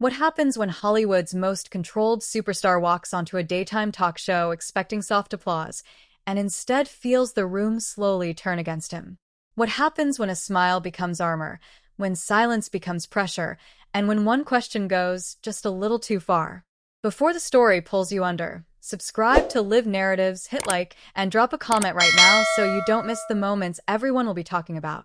What happens when Hollywood's most controlled superstar walks onto a daytime talk show expecting soft applause and instead feels the room slowly turn against him? What happens when a smile becomes armor, when silence becomes pressure, and when one question goes just a little too far? Before the story pulls you under, subscribe to Live Narratives, hit like, and drop a comment right now so you don't miss the moments everyone will be talking about.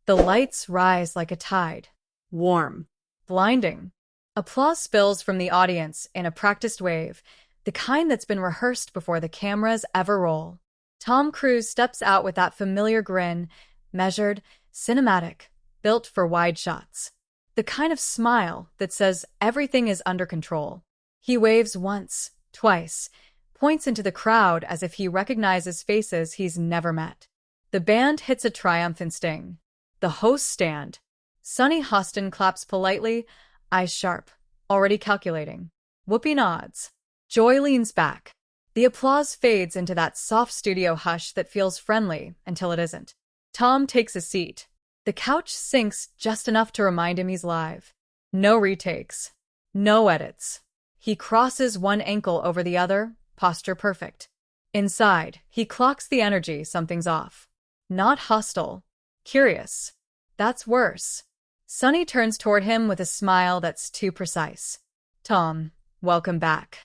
The lights rise like a tide. Warm. Blinding. Applause spills from the audience in a practiced wave, the kind that's been rehearsed before the cameras ever roll. Tom Cruise steps out with that familiar grin, measured, cinematic, built for wide shots. The kind of smile that says everything is under control. He waves once, twice, points into the crowd as if he recognizes faces he's never met. The band hits a triumphant sting. The hosts stand. Sunny Hostin claps politely, eyes sharp, already calculating. Whoopi nods. Joy leans back. The applause fades into that soft studio hush that feels friendly until it isn't. Tom takes a seat. The couch sinks just enough to remind him he's live. No retakes. No edits. He crosses one ankle over the other, posture perfect. Inside, he clocks the energy, something's off. Not hostile. Curious. That's worse. Sunny turns toward him with a smile that's too precise. Tom, welcome back.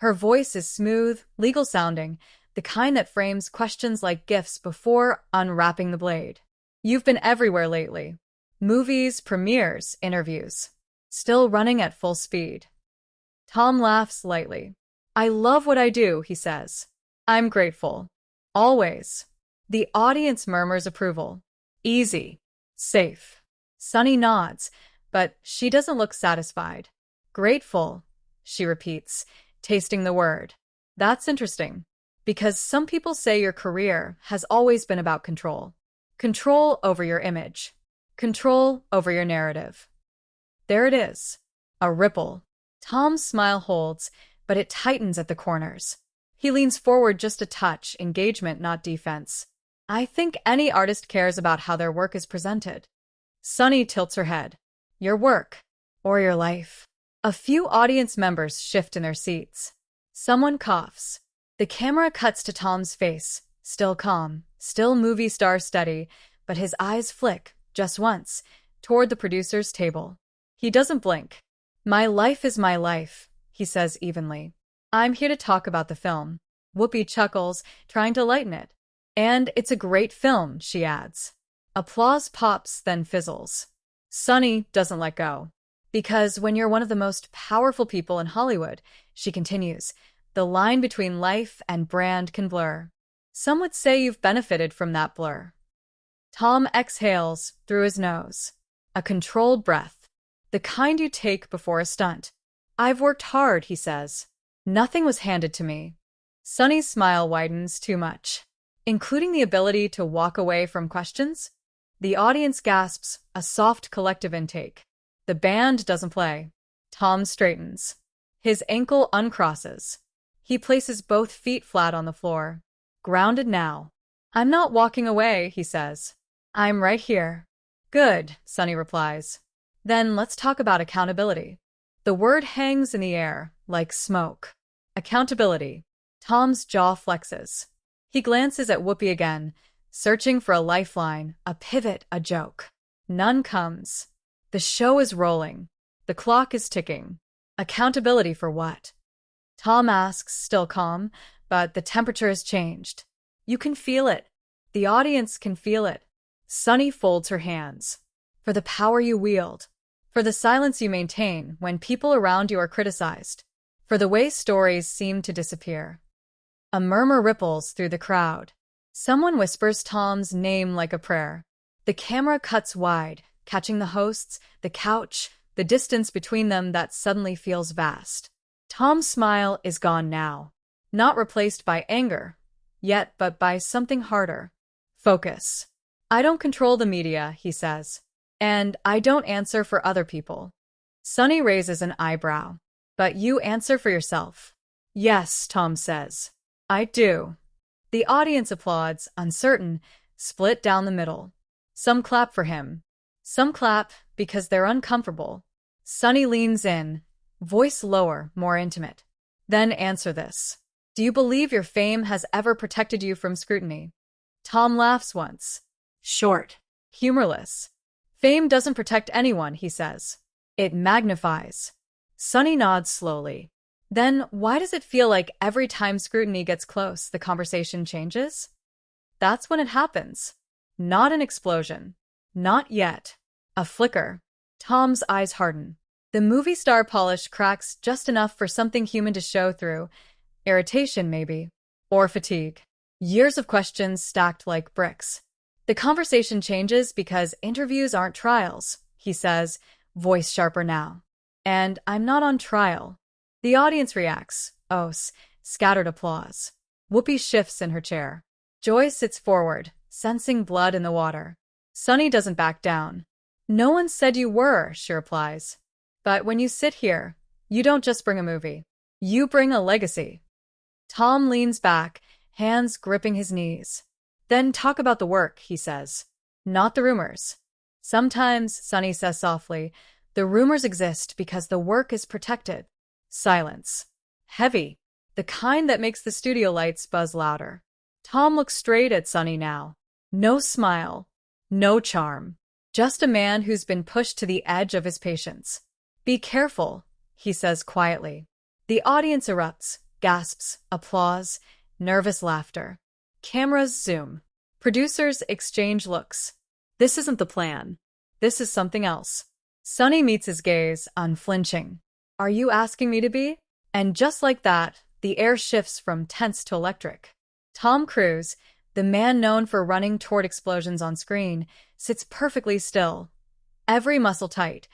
Her voice is smooth, legal-sounding, the kind that frames questions like gifts before unwrapping the blade. You've been everywhere lately. Movies, premieres, interviews. Still running at full speed. Tom laughs lightly. I love what I do, he says. I'm grateful. Always. The audience murmurs approval. Easy. Safe. Sunny nods, but she doesn't look satisfied. Grateful, she repeats, tasting the word. That's interesting, because some people say your career has always been about control. Control over your image. Control over your narrative. There it is. A ripple. Tom's smile holds, but it tightens at the corners. He leans forward just a touch, engagement, not defense. I think any artist cares about how their work is presented. Sunny tilts her head. Your work. Or your life. A few audience members shift in their seats. Someone coughs. The camera cuts to Tom's face, still calm, still movie star steady, but his eyes flick, just once, toward the producer's table. He doesn't blink. My life is my life, he says evenly. I'm here to talk about the film. Whoopi chuckles, trying to lighten it. And it's a great film, she adds. Applause pops, then fizzles. Sunny doesn't let go. Because when you're one of the most powerful people in Hollywood, she continues, the line between life and brand can blur. Some would say you've benefited from that blur. Tom exhales through his nose. A controlled breath. The kind you take before a stunt. I've worked hard, he says. Nothing was handed to me. Sunny's smile widens too much. Including the ability to walk away from questions? The audience gasps, a soft collective intake. The band doesn't play. Tom straightens. His ankle uncrosses. He places both feet flat on the floor. Grounded now. I'm not walking away, he says. I'm right here. Good, Sunny replies. Then let's talk about accountability. The word hangs in the air, like smoke. Accountability. Tom's jaw flexes. He glances at Whoopi again, searching for a lifeline, a pivot, a joke. None comes. The show is rolling. The clock is ticking. Accountability for what? Tom asks, still calm, but the temperature has changed. You can feel it. The audience can feel it. Sunny folds her hands. For the power you wield. For the silence you maintain when people around you are criticized. For the way stories seem to disappear. A murmur ripples through the crowd. Someone whispers Tom's name like a prayer. The camera cuts wide, catching the hosts, the couch, the distance between them that suddenly feels vast. Tom's smile is gone now. Not replaced by anger, yet but by something harder. Focus. I don't control the media, he says. And I don't answer for other people. Sunny raises an eyebrow. But you answer for yourself. Yes, Tom says. I do. The audience applauds, uncertain, split down the middle. Some clap for him. Some clap because they're uncomfortable. Sunny leans in, voice lower, more intimate. Then answer this. Do you believe your fame has ever protected you from scrutiny? Tom laughs once. Short. Humorless. Fame doesn't protect anyone, he says. It magnifies. Sunny nods slowly. Then why does it feel like every time scrutiny gets close, the conversation changes? That's when it happens. Not an explosion. Not yet. A flicker. Tom's eyes harden. The movie star polish cracks just enough for something human to show through. Irritation, maybe. Or fatigue. Years of questions stacked like bricks. The conversation changes because interviews aren't trials, he says, voice sharper now. And I'm not on trial. The audience reacts. Scattered applause. Whoopi shifts in her chair. Joy sits forward, sensing blood in the water. Sunny doesn't back down. No one said you were, she replies. But when you sit here, you don't just bring a movie. You bring a legacy. Tom leans back, hands gripping his knees. Then talk about the work, he says. Not the rumors. Sometimes, Sunny says softly, the rumors exist because the work is protected. Silence. Heavy. The kind that makes the studio lights buzz louder. Tom looks straight at Sunny now. No smile. No charm. Just a man who's been pushed to the edge of his patience. Be careful, he says quietly. The audience erupts, gasps, applause, nervous laughter. Cameras zoom. Producers exchange looks. This isn't the plan. This is something else. Sunny meets his gaze, unflinching. Are you asking me to be? And just like that, the air shifts from tense to electric. Tom Cruise, the man known for running toward explosions on screen, sits perfectly still, every muscle tight,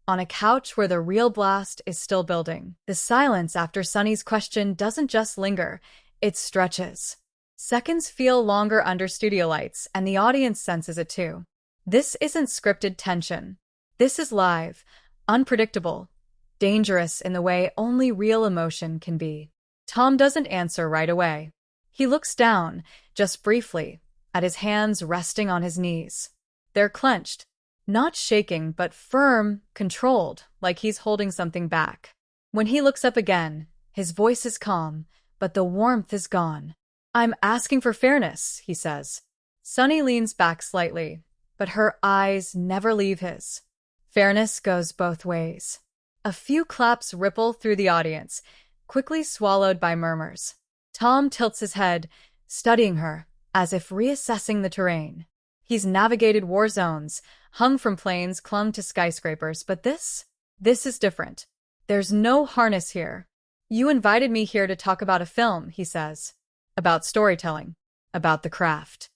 on a couch where the real blast is still building. The silence after Sunny's question doesn't just linger, it stretches. Seconds feel longer under studio lights, and the audience senses it too. This isn't scripted tension. This is live, unpredictable, dangerous in the way only real emotion can be. Tom doesn't answer right away. He looks down, just briefly, at his hands resting on his knees. They're clenched, not shaking, but firm, controlled, like he's holding something back. When he looks up again, his voice is calm, but the warmth is gone. I'm asking for fairness, he says. Sunny leans back slightly, but her eyes never leave his. Fairness goes both ways. A few claps ripple through the audience, quickly swallowed by murmurs. Tom tilts his head, studying her, as if reassessing the terrain. He's navigated war zones, hung from planes, clung to skyscrapers, but this is different. There's no harness here. You invited me here to talk about a film, he says. About storytelling. About the craft.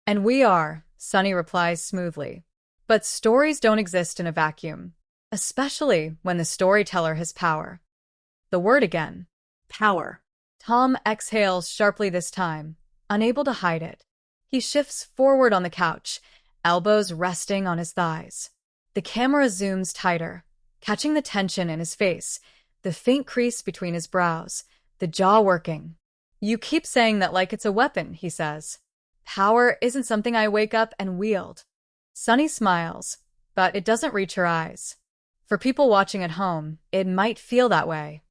And we are, Sunny replies smoothly. But stories don't exist in a vacuum, especially when the storyteller has power. The word again. Power. Tom exhales sharply this time, unable to hide it. He shifts forward on the couch, elbows resting on his thighs. The camera zooms tighter, catching the tension in his face, the faint crease between his brows, the jaw working. You keep saying that like it's a weapon, he says. Power isn't something I wake up and wield. Sunny smiles, but it doesn't reach her eyes. For people watching at home, it might feel that way.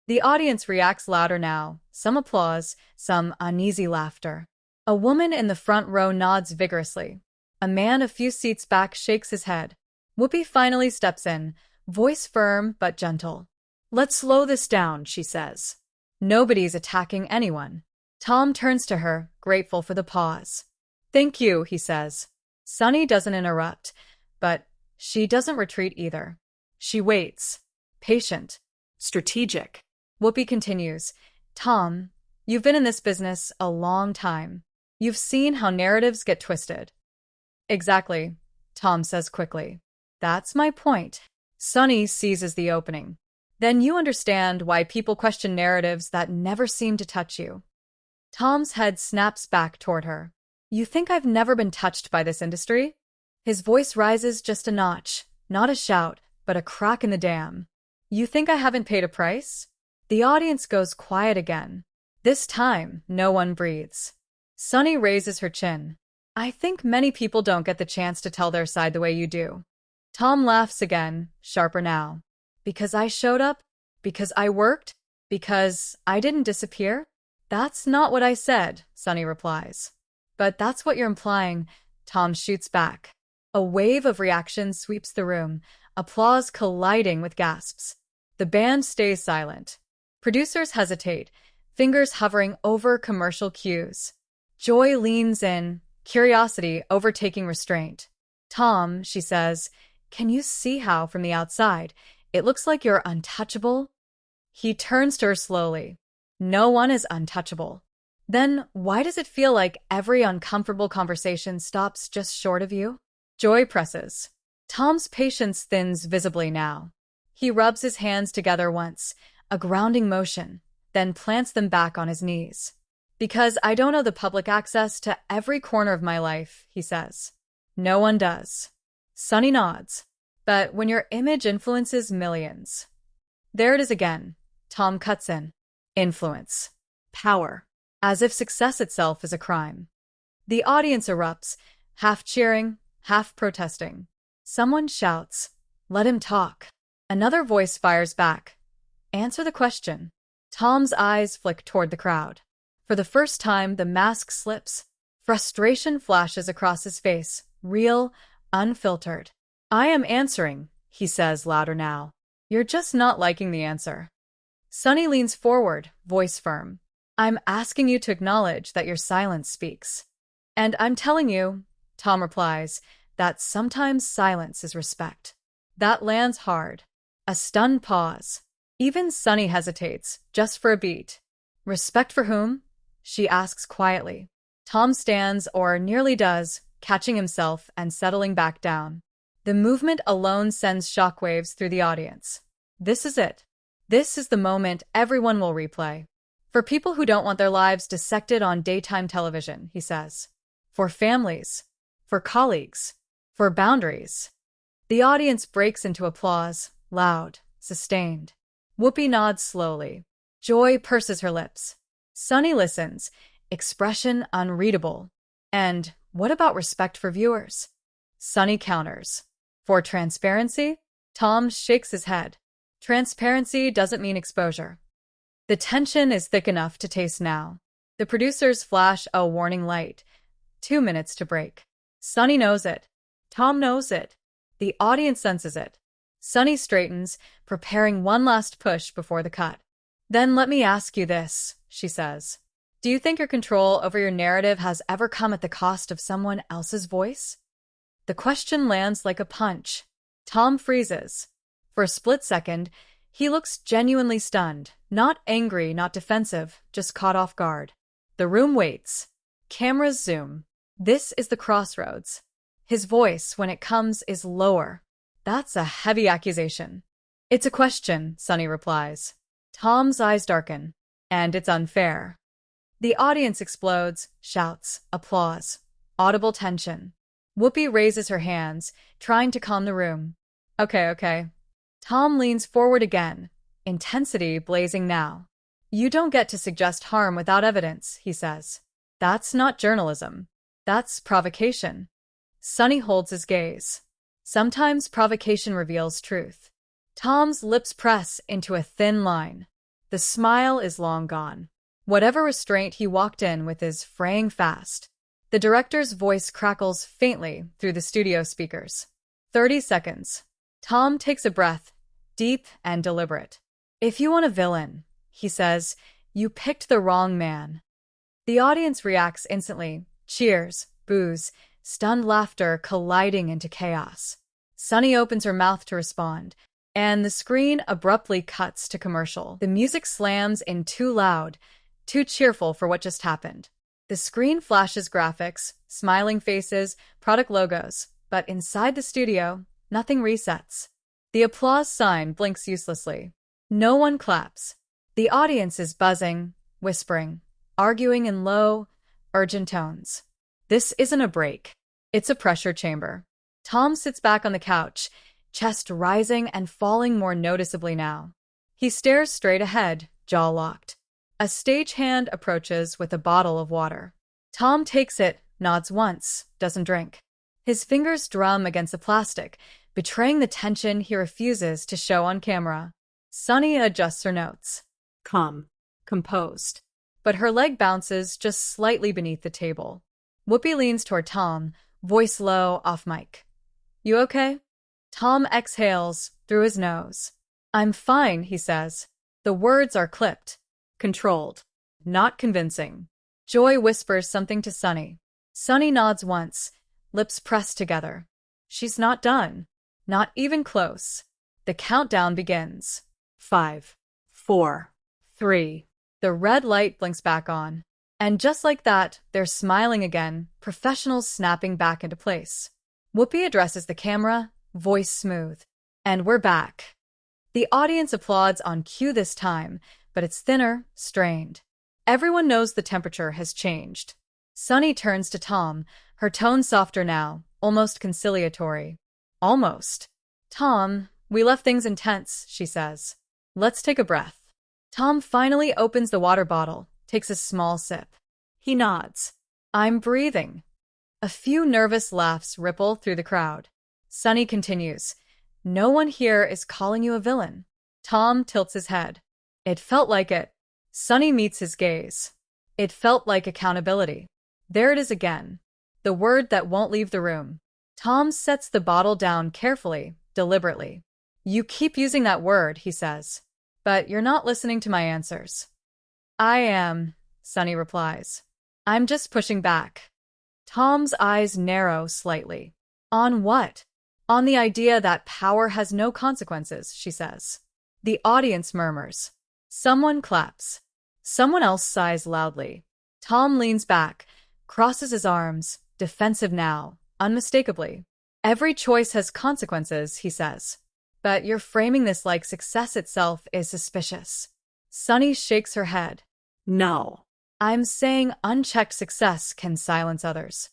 The audience reacts louder now, some applause, some uneasy laughter. A woman in the front row nods vigorously. A man a few seats back shakes his head. Whoopi finally steps in, voice firm but gentle. Let's slow this down, she says. Nobody's attacking anyone. Tom turns to her, grateful for the pause. Thank you, he says. Sunny doesn't interrupt, but she doesn't retreat either. She waits. Patient. Strategic. Whoopi continues. Tom, you've been in this business a long time. You've seen how narratives get twisted. Exactly, Tom says quickly. That's my point. Sunny seizes the opening. Then you understand why people question narratives that never seem to touch you. Tom's head snaps back toward her. You think I've never been touched by this industry? His voice rises just a notch, not a shout, but a crack in the dam. You think I haven't paid a price? The audience goes quiet again. This time, no one breathes. Sunny raises her chin. I think many people don't get the chance to tell their side the way you do. Tom laughs again, sharper now. Because I showed up, Because I worked? Because I didn't disappear? That's not what I said, Sunny replies. But that's what you're implying, Tom shoots back. A wave of reaction sweeps the room, applause colliding with gasps. The band stays silent. Producers hesitate, fingers hovering over commercial cues. Joy leans in, curiosity overtaking restraint. Tom, she says, can you see how, from the outside, it looks like you're untouchable? He turns to her slowly. No one is untouchable. Then why does it feel like every uncomfortable conversation stops just short of you? Joy presses. Tom's patience thins visibly now. He rubs his hands together once, a grounding motion, then plants them back on his knees. Because I don't know the public access to every corner of my life, he says. No one does. Sunny nods. But when your image influences millions. There it is again. Tom cuts in. Influence. Power. As if success itself is a crime. The audience erupts, half cheering, half protesting. Someone shouts, "Let him talk." Another voice fires back, "Answer the question." Tom's eyes flick toward the crowd. For the first time, the mask slips. Frustration flashes across his face, real, unfiltered. "I am answering," he says louder now. "You're just not liking the answer." Sunny leans forward, voice firm. "I'm asking you to acknowledge that your silence speaks." "And I'm telling you," Tom replies, "that sometimes silence is respect." That lands hard. A stunned pause. Even Sunny hesitates, just for a beat. "Respect for whom?" she asks quietly. Tom stands, or nearly does, catching himself and settling back down. The movement alone sends shockwaves through the audience. This is it. This is the moment everyone will replay. For people who don't want their lives dissected on daytime television, he says. For families. For colleagues. For boundaries. The audience breaks into applause, loud, sustained. Whoopi nods slowly. Joy purses her lips. Sunny listens, expression unreadable. And what about respect for viewers? Sunny counters. For transparency? Tom shakes his head. Transparency doesn't mean exposure. The tension is thick enough to taste now. The producers flash a warning light. 2 minutes to break. Sunny knows it. Tom knows it. The audience senses it. Sunny straightens, preparing one last push before the cut. "Then let me ask you this," she says. "Do you think your control over your narrative has ever come at the cost of someone else's voice?" The question lands like a punch. Tom freezes. For a split second, he looks genuinely stunned, not angry, not defensive, just caught off guard. The room waits. Cameras zoom. This is the crossroads. His voice, when it comes, is lower. That's a heavy accusation. "It's a question," Sunny replies. Tom's eyes darken. "And it's unfair." The audience explodes, shouts, applause, audible tension. Whoopi raises her hands, trying to calm the room. Okay. Tom leans forward again, intensity blazing now. "You don't get to suggest harm without evidence," he says. "That's not journalism. That's provocation." Sunny holds his gaze. Sometimes provocation reveals truth. Tom's lips press into a thin line. The smile is long gone. Whatever restraint he walked in with is fraying fast. The director's voice crackles faintly through the studio speakers. 30 seconds. Tom takes a breath, deep and deliberate. "If you want a villain," he says, "you picked the wrong man." The audience reacts instantly. Cheers, boos, stunned laughter colliding into chaos. Sunny opens her mouth to respond, and the screen abruptly cuts to commercial. The music slams in too loud, too cheerful for what just happened. The screen flashes graphics, smiling faces, product logos, but inside the studio, nothing resets. The applause sign blinks uselessly. No one claps. The audience is buzzing, whispering, arguing in low, urgent tones. This isn't a break. It's a pressure chamber. Tom sits back on the couch, chest rising and falling more noticeably now. He stares straight ahead, jaw locked. A stagehand approaches with a bottle of water. Tom takes it, nods once, doesn't drink. His fingers drum against the plastic, betraying the tension he refuses to show on camera. Sunny adjusts her notes. Calm. Composed. But her leg bounces just slightly beneath the table. Whoopi leans toward Tom, voice low, off mic. You okay? Tom exhales through his nose. I'm fine, he says. The words are clipped, controlled, not convincing. Joy whispers something to Sunny. Sunny nods once, lips pressed together. She's not done. Not even close. The countdown begins. 5, 4, 3. The red light blinks back on. And just like that, they're smiling again, professionals snapping back into place. Whoopi addresses the camera, voice smooth. And we're back. The audience applauds on cue this time, but it's thinner, strained. Everyone knows the temperature has changed. Sunny turns to Tom, her tone softer now, almost conciliatory. Almost. Tom, we left things intense, she says. Let's take a breath. Tom finally opens the water bottle, takes a small sip. He nods. I'm breathing. A few nervous laughs ripple through the crowd. Sunny continues. No one here is calling you a villain. Tom tilts his head. It felt like it. Sunny meets his gaze. It felt like accountability. There it is again. The word that won't leave the room. Tom sets the bottle down carefully, deliberately. You keep using that word, he says. But you're not listening to my answers. I am, Sunny replies. I'm just pushing back. Tom's eyes narrow slightly. On what? On the idea that power has no consequences, she says. The audience murmurs. Someone claps. Someone else sighs loudly. Tom leans back, crosses his arms, defensive now, unmistakably. Every choice has consequences, he says. But you're framing this like success itself is suspicious. Sunny shakes her head. No. I'm saying unchecked success can silence others.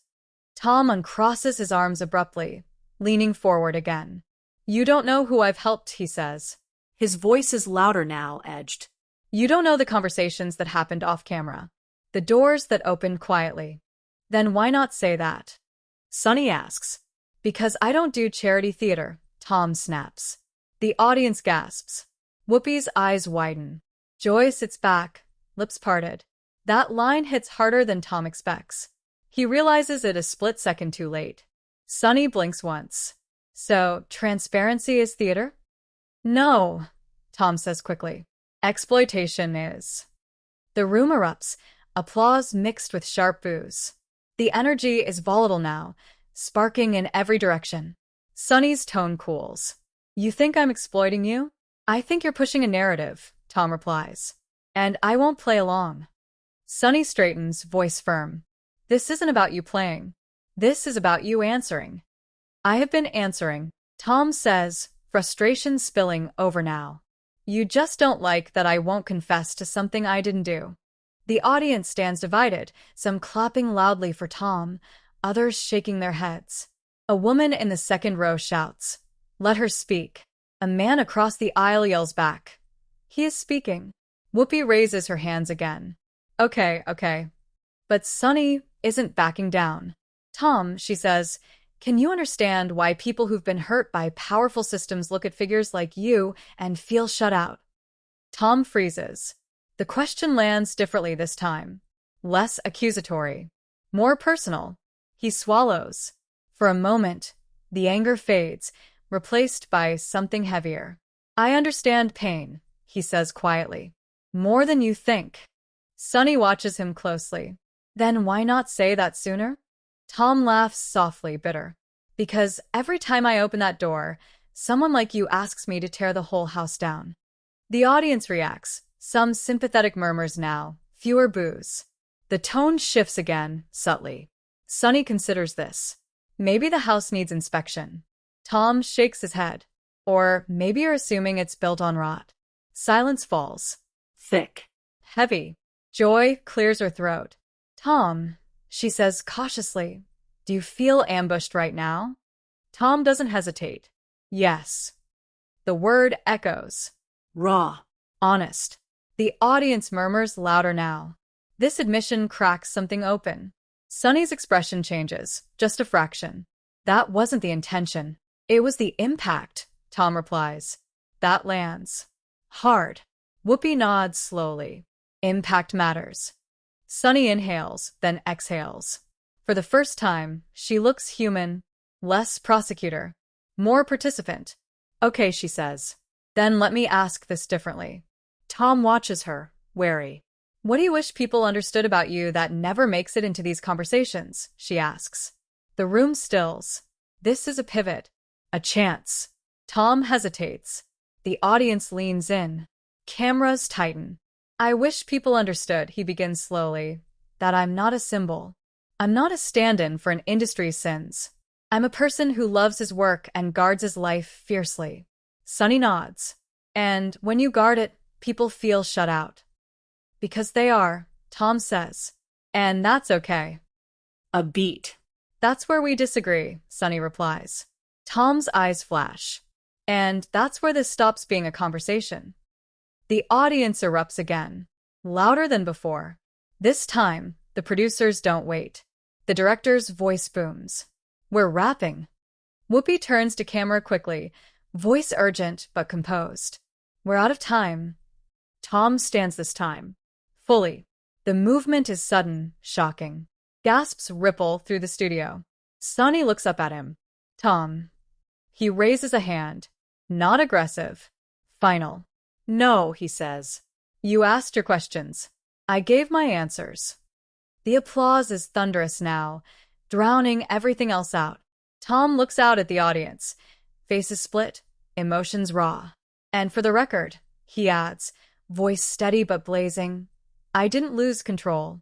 Tom uncrosses his arms abruptly, leaning forward again. You don't know who I've helped, he says. His voice is louder now, edged. You don't know the conversations that happened off camera. The doors that opened quietly. Then why not say that? Sunny asks. Because I don't do charity theater, Tom snaps. The audience gasps. Whoopi's eyes widen. Joy sits back, lips parted. That line hits harder than Tom expects. He realizes it a split second too late. Sunny blinks once. So, transparency is theater? No, Tom says quickly. Exploitation is. The room erupts, applause mixed with sharp boos. The energy is volatile now, sparking in every direction. Sunny's tone cools. You think I'm exploiting you? I think you're pushing a narrative, Tom replies. And I won't play along. Sunny straightens, voice firm. This isn't about you playing. This is about you answering. I have been answering, Tom says, frustration spilling over now. You just don't like that I won't confess to something I didn't do. The audience stands divided, some clapping loudly for Tom, others shaking their heads. A woman in the second row shouts, "Let her speak." A man across the aisle yells back, "He is speaking." Whoopi raises her hands again. Okay. But Sunny isn't backing down. Tom, she says, can you understand why people who've been hurt by powerful systems look at figures like you and feel shut out? Tom freezes. The question lands differently this time. Less accusatory. More personal. He swallows. For a moment, the anger fades, replaced by something heavier. I understand pain, he says quietly. More than you think. Sunny watches him closely. Then why not say that sooner? Tom laughs softly, bitter. Because every time I open that door, someone like you asks me to tear the whole house down. The audience reacts, some sympathetic murmurs now, fewer boos. The tone shifts again, subtly. Sunny considers this. Maybe the house needs inspection. Tom shakes his head. Or maybe you're assuming it's built on rot. Silence falls. Thick. Heavy. Joy clears her throat. Tom, she says cautiously, do you feel ambushed right now? Tom doesn't hesitate. Yes. The word echoes. Raw. Honest. The audience murmurs louder now. This admission cracks something open. Sunny's expression changes, just a fraction. That wasn't the intention. It was the impact, Tom replies. That lands. Hard. Whoopi nods slowly. Impact matters. Sunny inhales, then exhales. For the first time, she looks human, less prosecutor, more participant. Okay, she says. Then let me ask this differently. Tom watches her, wary. What do you wish people understood about you that never makes it into these conversations? She asks. The room stills. This is a pivot. A chance. Tom hesitates. The audience leans in. Cameras tighten. I wish people understood, he begins slowly, that I'm not a symbol. I'm not a stand-in for an industry's sins. I'm a person who loves his work and guards his life fiercely. Sunny nods. And when you guard it, people feel shut out. Because they are, Tom says. And that's okay. A beat. That's where we disagree, Sunny replies. Tom's eyes flash. And that's where this stops being a conversation. The audience erupts again, louder than before. This time, the producers don't wait. The director's voice booms. We're rapping. Whoopi turns to camera quickly, voice urgent but composed. We're out of time. Tom stands this time. Fully. The movement is sudden, shocking. Gasps ripple through the studio. Sunny looks up at him. Tom. He raises a hand. Not aggressive. Final. No, he says. You asked your questions. I gave my answers. The applause is thunderous now, drowning everything else out. Tom looks out at the audience. Faces split, emotions raw. And for the record, he adds, voice steady but blazing, I didn't lose control.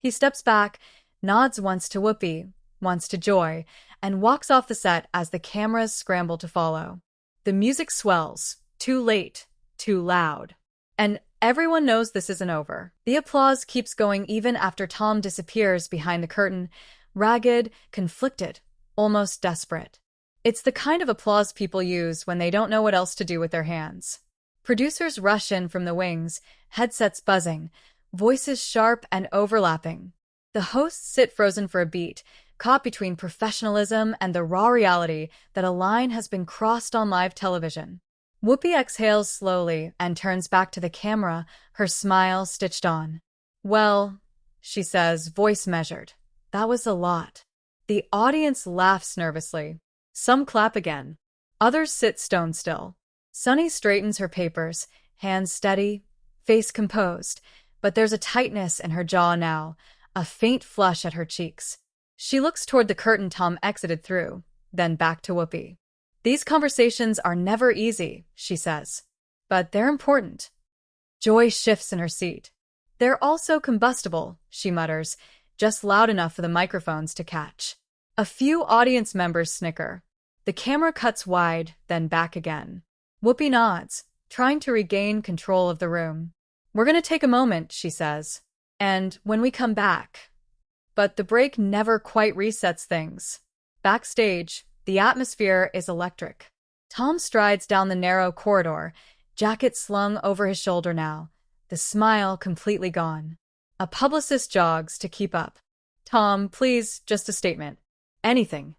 He steps back, nods once to Whoopi, once to Joy, and walks off the set as the cameras scramble to follow. The music swells, too late, too loud. And everyone knows this isn't over. The applause keeps going even after Tom disappears behind the curtain, ragged, conflicted, almost desperate. It's the kind of applause people use when they don't know what else to do with their hands. Producers rush in from the wings, headsets buzzing, voices sharp and overlapping. The hosts sit frozen for a beat, caught between professionalism and the raw reality that a line has been crossed on live television. Whoopi exhales slowly and turns back to the camera, her smile stitched on. Well, she says, voice measured. That was a lot. The audience laughs nervously. Some clap again. Others sit stone still. Sunny straightens her papers, hands steady, face composed, but there's a tightness in her jaw now, a faint flush at her cheeks. She looks toward the curtain Tom exited through, then back to Whoopi. These conversations are never easy, she says. But they're important. Joy shifts in her seat. They're also combustible, she mutters, just loud enough for the microphones to catch. A few audience members snicker. The camera cuts wide, then back again. Whoopi nods, trying to regain control of the room. We're going to take a moment, she says. And when we come back. But the break never quite resets things. Backstage, the atmosphere is electric. Tom strides down the narrow corridor, jacket slung over his shoulder now, the smile completely gone. A publicist jogs to keep up. Tom, please, just a statement. Anything.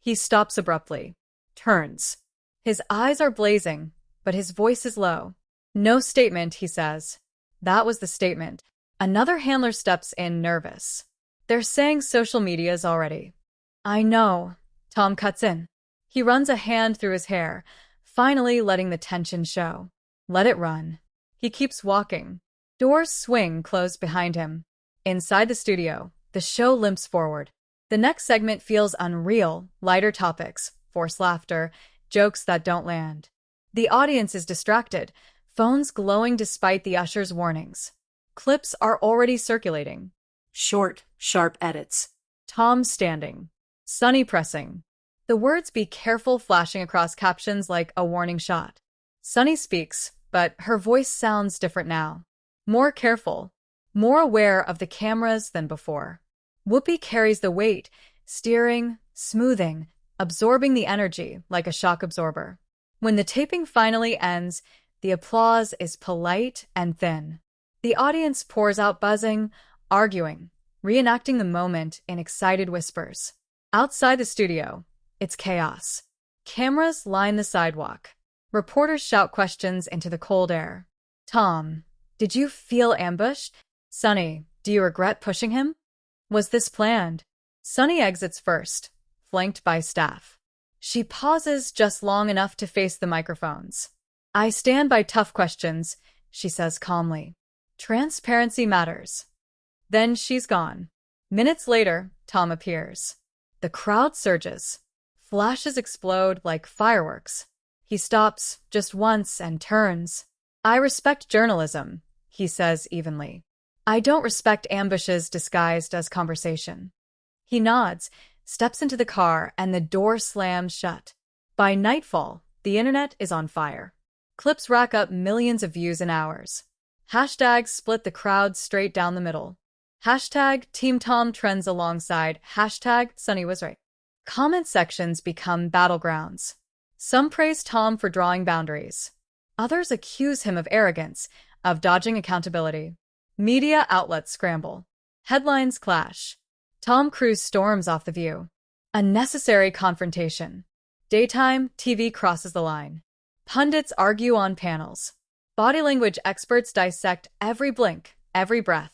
He stops abruptly. Turns. His eyes are blazing, but his voice is low. No statement, he says. That was the statement. Another handler steps in, nervous. They're saying social medias already. I know. Tom cuts in. He runs a hand through his hair, finally letting the tension show. Let it run. He keeps walking. Doors swing closed behind him. Inside the studio, the show limps forward. The next segment feels unreal, lighter topics, forced laughter, jokes that don't land. The audience is distracted, phones glowing despite the usher's warnings. Clips are already circulating. Short, sharp edits. Tom standing. Sunny pressing. The words "be careful" flashing across captions like a warning shot. Sunny speaks, but her voice sounds different now. More careful. More aware of the cameras than before. Whoopi carries the weight, steering, smoothing, absorbing the energy like a shock absorber. When the taping finally ends, the applause is polite and thin. The audience pours out buzzing, arguing, reenacting the moment in excited whispers. Outside the studio, it's chaos. Cameras line the sidewalk. Reporters shout questions into the cold air. Tom, did you feel ambushed? Sunny, do you regret pushing him? Was this planned? Sunny exits first, flanked by staff. She pauses just long enough to face the microphones. I stand by tough questions, she says calmly. Transparency matters. Then she's gone. Minutes later, Tom appears. The crowd surges. Flashes explode like fireworks. He stops just once and turns. I respect journalism, he says evenly. I don't respect ambushes disguised as conversation. He nods, steps into the car, and the door slams shut. By nightfall, the internet is on fire. Clips rack up millions of views in hours. Hashtags split the crowd straight down the middle. Hashtag Team Tom trends alongside hashtag Sunny was right. Comment sections become battlegrounds. Some praise Tom for drawing boundaries. Others accuse him of arrogance, of dodging accountability. Media outlets scramble. Headlines clash. Tom Cruise storms off the View. Unnecessary confrontation. Daytime TV crosses the line. Pundits argue on panels. Body language experts dissect every blink, every breath.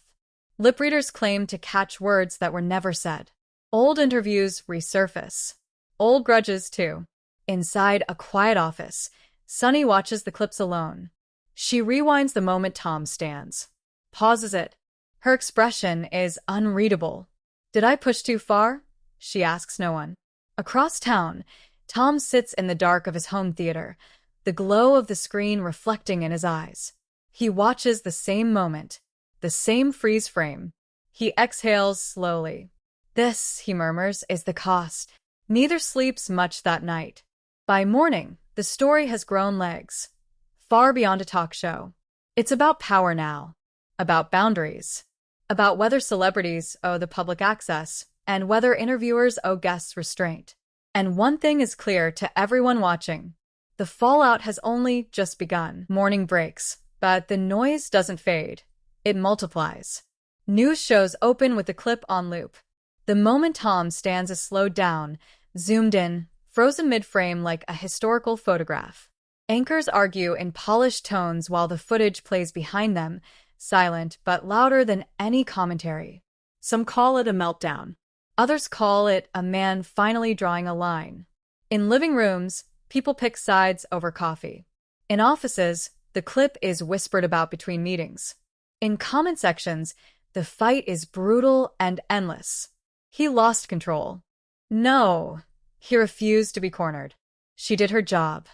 Lip readers claim to catch words that were never said. Old interviews resurface. Old grudges, too. Inside a quiet office, Sunny watches the clips alone. She rewinds the moment Tom stands. Pauses it. Her expression is unreadable. Did I push too far? She asks no one. Across town, Tom sits in the dark of his home theater, the glow of the screen reflecting in his eyes. He watches the same moment, the same freeze frame. He exhales slowly. This, he murmurs, is the cost. Neither sleeps much that night. By morning, the story has grown legs, far beyond a talk show. It's about power now, about boundaries, about whether celebrities owe the public access and whether interviewers owe guests restraint. And one thing is clear to everyone watching. The fallout has only just begun. Morning breaks, but the noise doesn't fade. It multiplies. News shows open with the clip on loop. The moment Tom stands is slowed down, zoomed in, frozen mid-frame like a historical photograph. Anchors argue in polished tones while the footage plays behind them, silent but louder than any commentary. Some call it a meltdown. Others call it a man finally drawing a line. In living rooms, people pick sides over coffee. In offices, the clip is whispered about between meetings. In comment sections, the fight is brutal and endless. He lost control. No, he refused to be cornered. She did her job.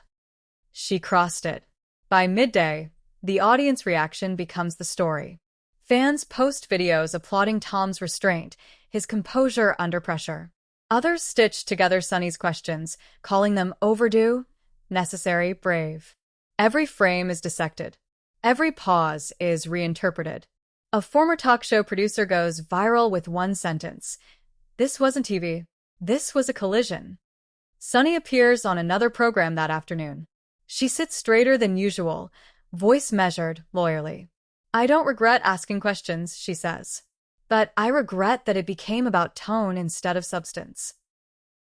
She crossed it. By midday, the audience reaction becomes the story. Fans post videos applauding Tom's restraint, his composure under pressure. Others stitch together Sunny's questions, calling them overdue, necessary, brave. Every frame is dissected. Every pause is reinterpreted. A former talk show producer goes viral with one sentence. This wasn't TV. This was a collision. Sunny appears on another program that afternoon. She sits straighter than usual, voice measured, lawyerly. I don't regret asking questions, she says. But I regret that it became about tone instead of substance.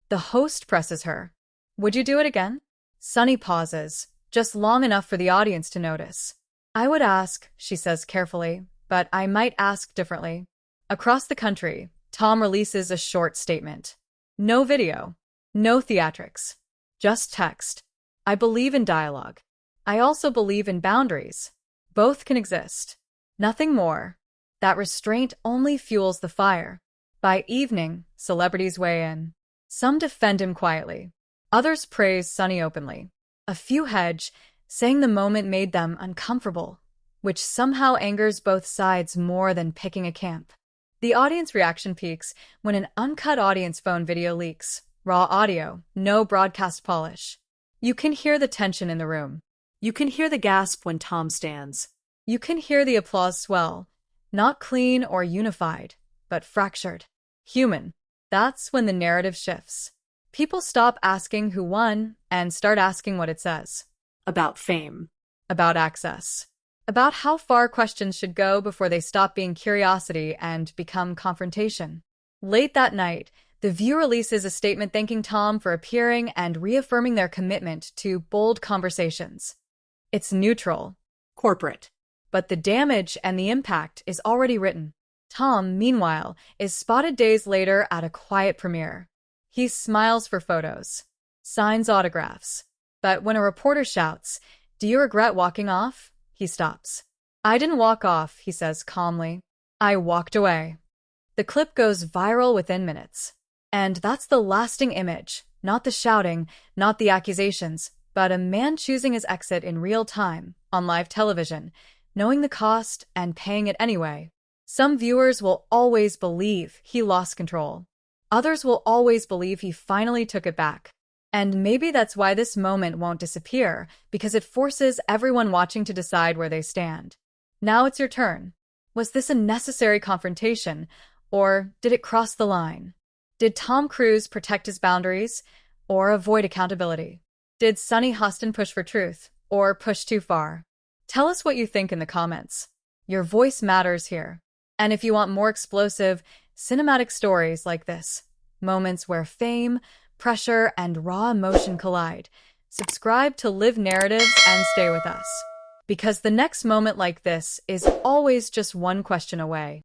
The host presses her. Would you do it again? Sunny pauses, just long enough for the audience to notice. I would ask, she says carefully, but I might ask differently. Across the country, Tom releases a short statement. No video, no theatrics, just text. I believe in dialogue. I also believe in boundaries. Both can exist. Nothing more. That restraint only fuels the fire. By evening, celebrities weigh in. Some defend him quietly. Others praise Sunny openly. A few hedge, saying the moment made them uncomfortable, which somehow angers both sides more than picking a camp. The audience reaction peaks when an uncut audience phone video leaks. Raw audio, no broadcast polish. You can hear the tension in the room. You can hear the gasp when Tom stands. You can hear the applause swell. Not clean or unified, but fractured. Human. That's when the narrative shifts. People stop asking who won and start asking what it says. About fame. About access. About how far questions should go before they stop being curiosity and become confrontation. Late that night, The viewer releases a statement thanking Tom for appearing and reaffirming their commitment to bold conversations. It's neutral, Corporate. but the damage and the impact is already written. Tom, meanwhile, is spotted days later at a quiet premiere. He smiles for photos, signs autographs. But when a reporter shouts, "Do you regret walking off?" he stops. "I didn't walk off," he says calmly. "I walked away." The clip goes viral within minutes. And that's the lasting image, not the shouting, not the accusations, but a man choosing his exit in real time, on live television, knowing the cost and paying it anyway. Some viewers will always believe he lost control. Others will always believe he finally took it back. And maybe that's why this moment won't disappear, because it forces everyone watching to decide where they stand. Now it's your turn. Was this a necessary confrontation, or did it cross the line? Did Tom Cruise protect his boundaries, or avoid accountability? Did Sunny Hostin push for truth, or push too far? Tell us what you think in the comments. Your voice matters here. And if you want more explosive, cinematic stories like this, moments where fame, pressure, and raw emotion collide, subscribe to Live Narratives and stay with us. Because the next moment like this is always just one question away.